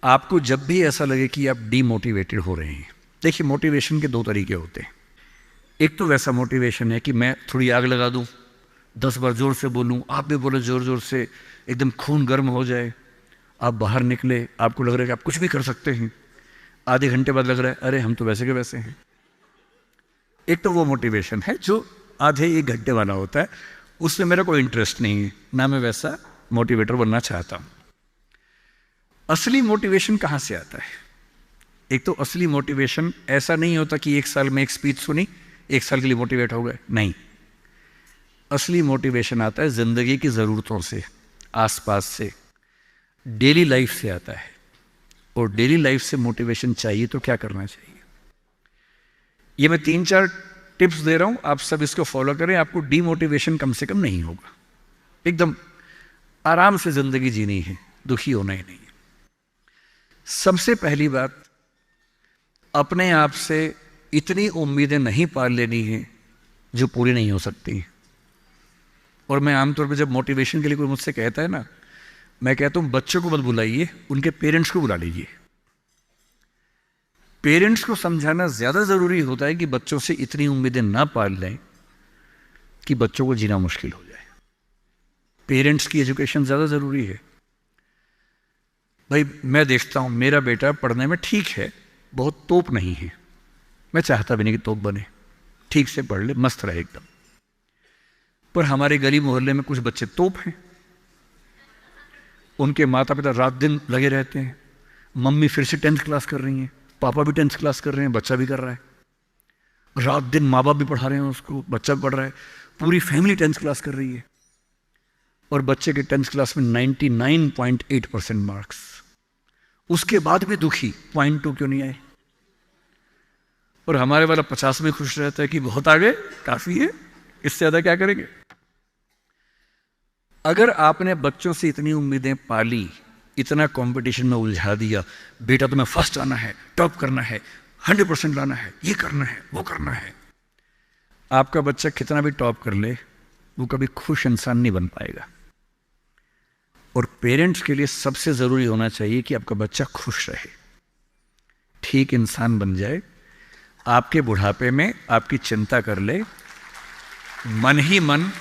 आपको जब भी ऐसा लगे कि आप डीमोटिवेटेड हो रहे हैं, देखिए मोटिवेशन के दो तरीके होते हैं। एक तो वैसा मोटिवेशन है कि मैं थोड़ी आग लगा दूं, 10 बार जोर से बोलूं, आप भी बोले जोर जोर से, एकदम खून गर्म हो जाए, आप बाहर निकले, आपको लग रहा है कि आप कुछ भी कर सकते हैं, आधे घंटे बाद लग रहा है अरे हम तो वैसे के वैसे हैं। एक तो वो मोटिवेशन है जो आधे एक घंटे वाला होता है, उसमें मेरा कोई इंटरेस्ट नहीं है, ना मैं वैसा मोटिवेटर बनना चाहता हूं। असली मोटिवेशन कहां से आता है? एक तो असली मोटिवेशन ऐसा नहीं होता कि एक साल में एक स्पीच सुनी, एक साल के लिए मोटिवेट हो गए, नहीं। असली मोटिवेशन आता है जिंदगी की ज़रूरतों से, आसपास से, डेली लाइफ से आता है। और डेली लाइफ से मोटिवेशन चाहिए तो क्या करना चाहिए? ये मैं 3-4 टिप्स दे रहा हूं, आप सब इसको फॉलो करें, आपको डीमोटिवेशन कम से कम नहीं होगा। एकदम आराम से जिंदगी जीनी है, दुखी होना ही नहीं है। सबसे पहली बात, अपने आप से इतनी उम्मीदें नहीं पाल लेनी है जो पूरी नहीं हो सकती। और मैं आमतौर पर जब मोटिवेशन के लिए कोई मुझसे कहता है ना, मैं कहता हूं बच्चों को मत बुलाइए, उनके पेरेंट्स को बुला लीजिए। पेरेंट्स को समझाना ज्यादा जरूरी होता है कि बच्चों से इतनी उम्मीदें ना पाल लें कि बच्चों को जीना मुश्किल हो जाए। पेरेंट्स की एजुकेशन ज्यादा जरूरी है। भाई मैं देखता हूं मेरा बेटा पढ़ने में ठीक है, बहुत तोप नहीं है, मैं चाहता भी नहीं कि तोप बने, ठीक से पढ़ ले, मस्त रहे एकदम। पर हमारे गली मोहल्ले में कुछ बच्चे तोप हैं, उनके माता पिता रात दिन लगे रहते हैं, मम्मी फिर से 10th क्लास कर रही हैं, पापा भी 10th क्लास कर रहे हैं, बच्चा भी कर रहा है, रात दिन माँ बाप भी पढ़ा रहे हैं उसको, बच्चा भी पढ़ रहा है, पूरी फैमिली 10th क्लास कर रही है। और बच्चे के 10th क्लास में 99.8% मार्क्स, उसके बाद भी दुखी, 0.2 क्यों नहीं आए? और हमारे वाला 50 में खुश रहता है कि बहुत आगे, काफी है, इससे ज्यादा क्या करेंगे? अगर आपने बच्चों से इतनी उम्मीदें पाली, इतना कंपटीशन में उलझा दिया, बेटा तुम्हें फर्स्ट आना है, टॉप करना है, 100% लाना है, ये करना है, वो करना है, आपका बच्चा कितना भी टॉप कर ले, वो कभी खुश इंसान नहीं बन पाएगा। और पेरेंट्स के लिए सबसे जरूरी होना चाहिए कि आपका बच्चा खुश रहे, ठीक इंसान बन जाए, आपके बुढ़ापे में आपकी चिंता कर ले, मन ही मन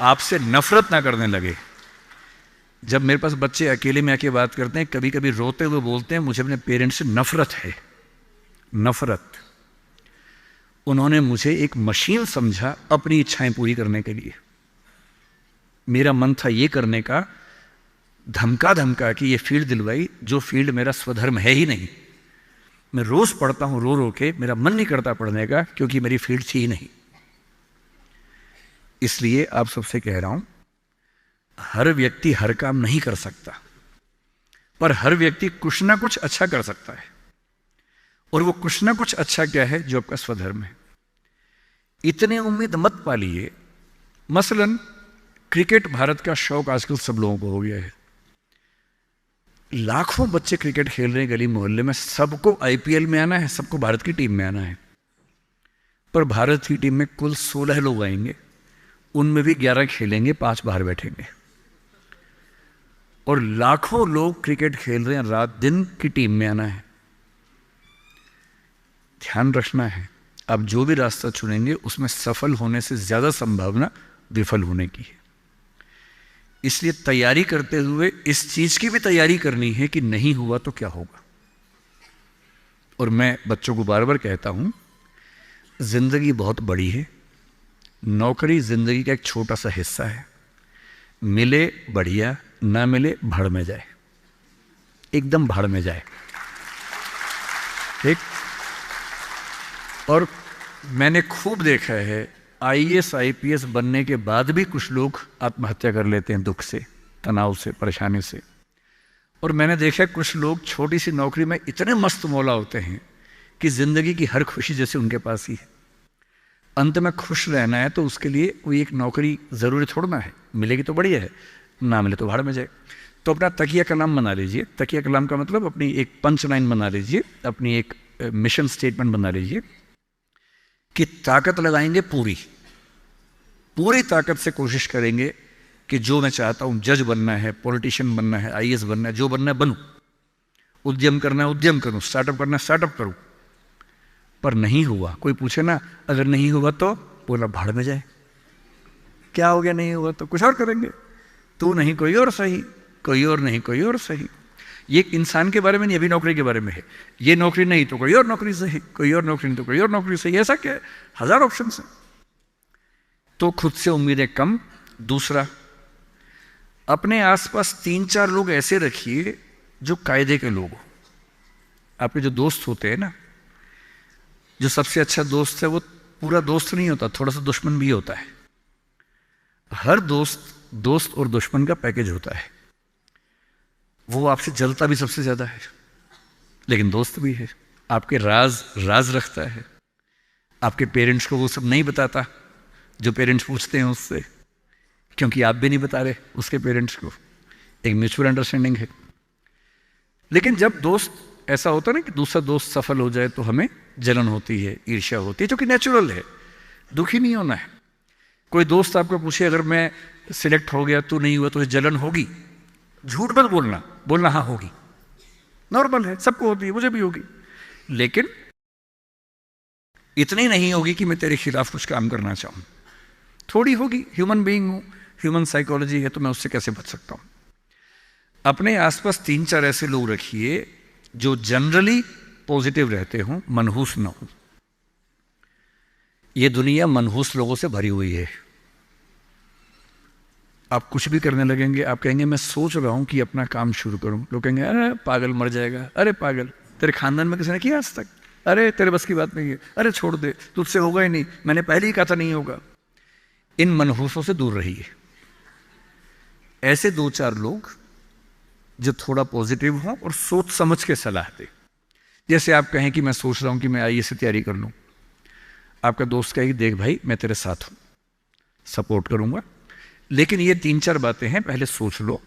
आपसे नफरत ना करने लगे। जब मेरे पास बच्चे अकेले में आके बात करते हैं, कभी कभी रोते हुए बोलते हैं मुझे अपने पेरेंट्स से नफरत है, नफरत। उन्होंने मुझे एक मशीन समझा अपनी इच्छाएं पूरी करने के लिए। मेरा मन था ये करने का, धमका धमका कि ये फील्ड दिलवाई जो फील्ड मेरा स्वधर्म है ही नहीं। मैं रोज पढ़ता हूं रो रो के, मेरा मन नहीं करता पढ़ने का क्योंकि मेरी फील्ड थी ही नहीं। इसलिए आप सबसे कह रहा हूं, हर व्यक्ति हर काम नहीं कर सकता, पर हर व्यक्ति कुछ ना कुछ अच्छा कर सकता है। और वो कुछ ना कुछ अच्छा क्या है? जो आपका स्वधर्म है। इतने उम्मीद मत पालिए। मसलन क्रिकेट भारत का शौक आजकल सब लोगों को हो गया है, लाखों बच्चे क्रिकेट खेल रहे हैं गली मोहल्ले में, सबको आईपीएल में आना है, सबको भारत की टीम में आना है। पर भारत की टीम में कुल 16 लोग आएंगे, उनमें भी 11 खेलेंगे, 5 बाहर बैठेंगे। और लाखों लोग क्रिकेट खेल रहे हैं, रात दिन की टीम में आना है। ध्यान रखना है, आप जो भी रास्ता चुनेंगे उसमें सफल होने से ज्यादा संभावना विफल होने की है। इसलिए तैयारी करते हुए इस चीज की भी तैयारी करनी है कि नहीं हुआ तो क्या होगा। और मैं बच्चों को बार बार कहता हूं, जिंदगी बहुत बड़ी है, नौकरी जिंदगी का एक छोटा सा हिस्सा है, मिले बढ़िया, ना मिले भाड़ में जाए, एकदम भाड़ में जाए, ठीक। और मैंने खूब देखा है, आईएएस आईपीएस बनने के बाद भी कुछ लोग आत्महत्या कर लेते हैं, दुख से, तनाव से, परेशानी से। और मैंने देखा कुछ लोग छोटी सी नौकरी में इतने मस्त मौला होते हैं कि जिंदगी की हर खुशी जैसे उनके पास ही है। अंत में खुश रहना है तो उसके लिए कोई एक नौकरी जरूरी थोड़ना है, मिलेगी तो बढ़िया है, ना मिले तो भाड़ में जाए। तो अपना तकिया कलाम बना लीजिए। तकिया कलाम का मतलब अपनी एक पंच लाइन बना लीजिए, अपनी एक मिशन स्टेटमेंट बना लीजिए कि ताकत लगाएंगे, पूरी पूरी ताकत से कोशिश करेंगे कि जो मैं चाहता हूं, जज बनना है, पॉलिटिशियन बनना है, आईएएस बनना है, जो बनना है बनूं। उद्यम करना है उद्यम करूं, स्टार्टअप करना है स्टार्टअप करूं, पर नहीं हुआ। कोई पूछे ना अगर नहीं हुआ तो बोला भाड़ में जाए, क्या हो गया नहीं हुआ तो कुछ और करेंगे, तू नहीं कोई और सही, कोई और नहीं कोई और सही। ये इंसान के बारे में नहीं, अभी नौकरी के बारे में है। ये नौकरी नहीं तो कोई और नौकरी सही, कोई और नौकरी नहीं तो कोई और नौकरी सही, ऐसा क्या है, हजार ऑप्शन है। तो खुद से उम्मीदें कम। दूसरा, अपने आसपास 3-4 लोग ऐसे रखिए जो कायदे के लोग हो। आपके जो दोस्त होते हैं ना, जो सबसे अच्छा दोस्त है वो पूरा दोस्त नहीं होता, थोड़ा सा दुश्मन भी होता है। हर दोस्त और दुश्मन का पैकेज होता है। वो आपसे जलता भी सबसे ज्यादा है, लेकिन दोस्त भी है। आपके राज रखता है। आपके पेरेंट्स को वो सब नहीं बताता जो पेरेंट्स पूछते हैं उससे, क्योंकि आप भी नहीं बता रहे उसके पेरेंट्स को। एक म्यूचुअल अंडरस्टैंडिंग है। लेकिन जब दोस्त ऐसा होता है ना कि दूसरा दोस्त सफल हो जाए तो हमें जलन होती है, ईर्ष्या होती है, जो कि नेचुरल है। दुखी नहीं होना है। कोई दोस्त आपको पूछे अगर मैं सिलेक्ट हो गया तू नहीं हुआ तो जलन होगी, झूठ मत बोलना हाँ होगी, नॉर्मल है, सबको होती है, मुझे भी होगी, लेकिन इतनी नहीं होगी कि मैं तेरे खिलाफ कुछ काम करना चाहूं। थोड़ी होगी, ह्यूमन बीइंग हूं, ह्यूमन साइकोलॉजी है, तो मैं उससे कैसे बच सकता हूं। अपने आसपास 3-4 ऐसे लोग रखिए जो जनरली पॉजिटिव रहते हों, मनहूस ना हो। ये दुनिया मनहूस लोगों से भरी हुई है। आप कुछ भी करने लगेंगे, आप कहेंगे मैं सोच रहा हूं कि अपना काम शुरू करूं, लोग कहेंगे अरे पागल मर जाएगा, अरे पागल, तेरे खानदान में किसी ने किया आज तक, अरे तेरे बस की बात नहीं है, अरे छोड़ दे, तुझसे होगा ही नहीं, मैंने पहले ही कहा था नहीं होगा। इन मनहूसों से दूर रहिए। ऐसे 2-4 लोग जो थोड़ा पॉजिटिव हों और सोच समझ के सलाह दे। जैसे आप कहें कि मैं सोच रहा हूं कि मैं आईएएस की तैयारी कर लूं, आपका दोस्त कहेगी देख भाई मैं तेरे साथ हूं, सपोर्ट करूंगा, लेकिन ये 3-4 बातें हैं, पहले सोच लो,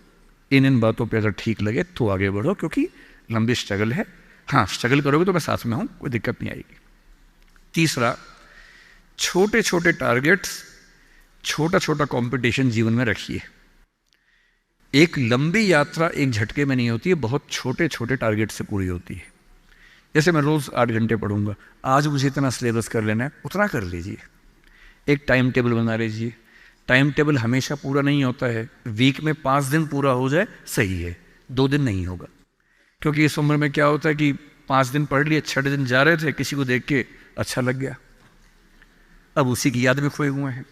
इन बातों पे अगर ठीक लगे तो आगे बढ़ो, क्योंकि लंबी स्ट्रगल है। हाँ, स्ट्रगल करोगे तो मैं साथ में हूं, कोई दिक्कत नहीं आएगी। तीसरा, छोटे छोटे टारगेट्स, छोटा छोटा कंपटीशन जीवन में रखिए। एक लंबी यात्रा एक झटके में नहीं होती है, बहुत छोटे छोटे टारगेट से पूरी होती है। जैसे मैं रोज 8 घंटे पढ़ूंगा, आज मुझे इतना सिलेबस कर लेना है, उतना कर लीजिए। एक टाइम टेबल बना लीजिए। टाइम टेबल हमेशा पूरा नहीं होता है, वीक में 5 दिन पूरा हो जाए सही है, 2 दिन नहीं होगा। क्योंकि इस उम्र में क्या होता है कि 5 दिन पढ़ लिए, 6 दिन जा रहे थे, किसी को देख के अच्छा लग गया, अब उसी की याद में खोए हुए हैं,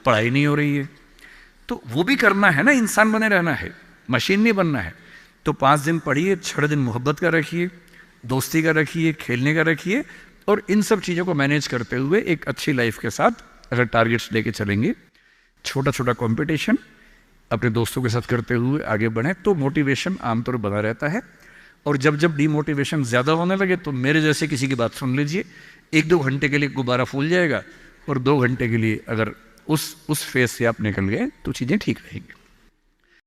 पढ़ाई नहीं हो रही है। तो वो भी करना है ना, इंसान बने रहना है, मशीन नहीं बनना है। तो 5 दिन पढ़िए, 6 दिन मोहब्बत का रखिए, दोस्ती का रखिए, खेलने का रखिए, और इन सब चीज़ों को मैनेज करते हुए एक अच्छी लाइफ के साथ अगर टारगेट्स लेके चलेंगे, छोटा छोटा कंपटीशन अपने दोस्तों के साथ करते हुए आगे बढ़ें, तो मोटिवेशन आमतौर पर बना रहता है। और जब जब डीमोटिवेशन ज़्यादा होने लगे तो मेरे जैसे किसी की बात सुन लीजिए, 1-2 घंटे के लिए गुब्बारा फूल जाएगा, और 2 घंटे के लिए अगर उस फेज से आप निकल गए तो चीज़ें ठीक रहेंगी।